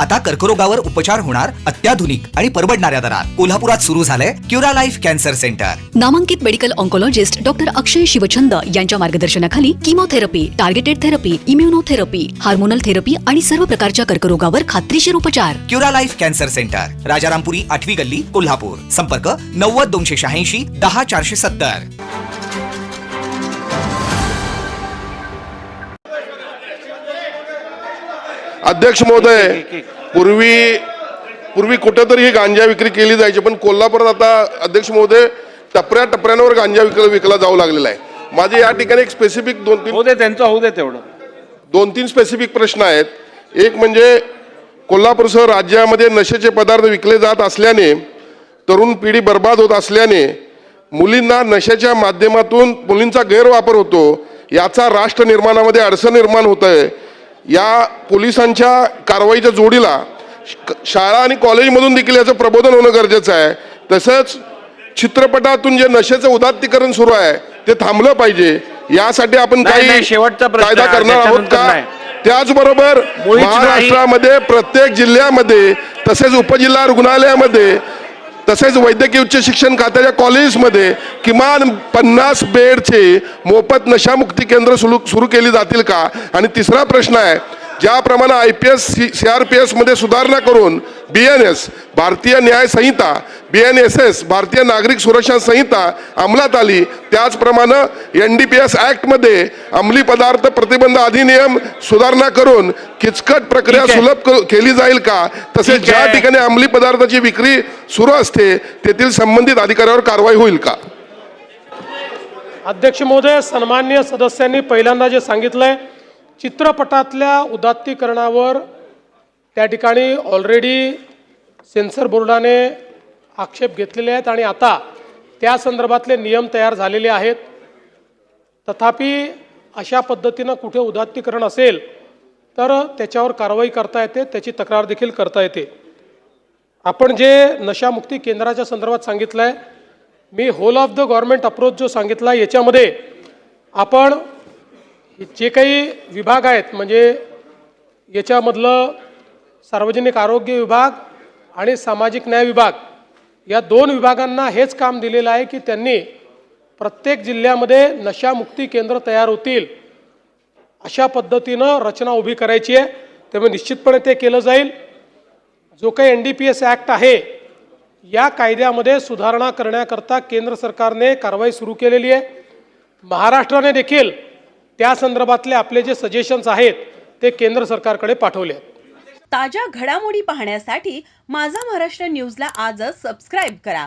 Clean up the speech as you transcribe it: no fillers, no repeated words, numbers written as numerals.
आता कर्करोगावर उपचार होणार अत्याधुनिक आणि परवडणाऱ्या दरात। कोल्हापुरात सुरू झालंय क्युरा लाईफ कॅन्सर सेंटर। नामांकित medical oncologist doctor Akshay Shivchand यांच्या मार्गदर्शनाखाली chemotherapy, targeted therapy, immunotherapy, hormonal therapy आणि सर्व प्रकारच्या कर्करोगावर खात्रीशीर उपचार। Cura life cancer centre, Rajarampuri 8वी गल्ली, कोल्हापूर। संपर्क 90 286 10 470। अध्यक्ष महोदय, पूर्वी कुठेतरी ही गांजा विक्री केली जायची, पण कोल्हापुरात आता अध्यक्ष महोदय टप्प्यावर गांजा विकला जाऊ लागलेला आहे। माझे या ठिकाणी एक स्पेसिफिक दोन तीन स्पेसिफिक प्रश्न आहेत। एक म्हणजे कोल्हापूरसह राज्यामध्ये नशेचे पदार्थ विकले जात असल्याने तरुण पिढी बर्बाद होत असल्याने मुलींना नशेच्या माध्यमातून मुलींचा गैरवापर होतो, याचा राष्ट्र निर्माणामध्ये अडचण निर्माण होत आहे। या पोलिसांच्या कारवाईच्या जोडीला शाळा आणि कॉलेजमधून देखील याचं प्रबोधन होणं गरजेचं आहे। तसंच चित्रपटातून जे नशेचं उदात्तीकरण सुरू आहे ते थांबलं पाहिजे, यासाठी आपण काही कायदा करणार आहोत का? त्याचबरोबर महाराष्ट्रामध्ये प्रत्येक जिल्ह्यामध्ये तसेच उपजिल्हा रुग्णालयामध्ये तसेच वैद्यकीय उच्च शिक्षण खात्याच्या कॉलेजमध्ये किमान 50 बेडचे मोफत नशामुक्ती केंद्र सुरू केली जातील का? आणि तिसरा प्रश्न आहे, ज्याप्रमाणे IPS CRPS मध्ये सुधारणा करून BNS भारतीय न्याय संहिता, BNSS भारतीय नागरिक सुरक्षा संहिता अंमलात आली, त्याचप्रमाणे NDPS ऍक्ट मध्ये अंमली पदार्थ प्रतिबंध अधिनियम सुधारणा करून किचकट प्रक्रिया सुलभ केली जाईल का? तसेच ज्या ठिकाणी अंमली पदार्थाची विक्री सुरू असते तेथील संबंधित अधिकाऱ्यावर कारवाई होईल का? अध्यक्ष महोदय, सन्माननीय सदस्यांनी पहिल्यांदा जे सांगितलंय चित्रपटातल्या उदात्तीकरणावर त्या ठिकाणी ऑलरेडी सेन्सर बोर्डाने आक्षेप घेतलेले आहेत आणि आता त्या संदर्भातले नियम तयार झालेले आहेत। तथापि अशा पद्धतीनं कुठे उदात्तीकरण असेल तर त्याच्यावर कारवाई करता येते, त्याची तक्रार देखील करता येते। आपण जे नशामुक्ती केंद्राच्या संदर्भात सांगितलं आहे, मी whole of the government approach जो सांगितला याच्यामध्ये आपण जे काही विभाग आहेत म्हणजे याच्यामधलं सार्वजनिक आरोग्य विभाग आणि सामाजिक न्याय विभाग या दोन विभागांना हेच काम दिलेलं आहे की त्यांनी प्रत्येक जिल्ह्यामध्ये नशामुक्ती केंद्र तयार होतील अशा पद्धतीनं रचना उभी करायची आहे। त्यामुळे निश्चितपणे ते केलं जाईल। जो काही NDPS ऍक्ट आहे या कायद्यामध्ये सुधारणा करण्याकरता केंद्र सरकारने कारवाई सुरू केलेली आहे। महाराष्ट्राने देखील त्या संदर्भातले आपले जे सजेशन्स आहेत ते केंद्र सरकारकडे पाठवले आहेत। ताज्या घडामोडी पाहण्यासाठी माझा महाराष्ट्र न्यूजला आजच सबस्क्राइब करा।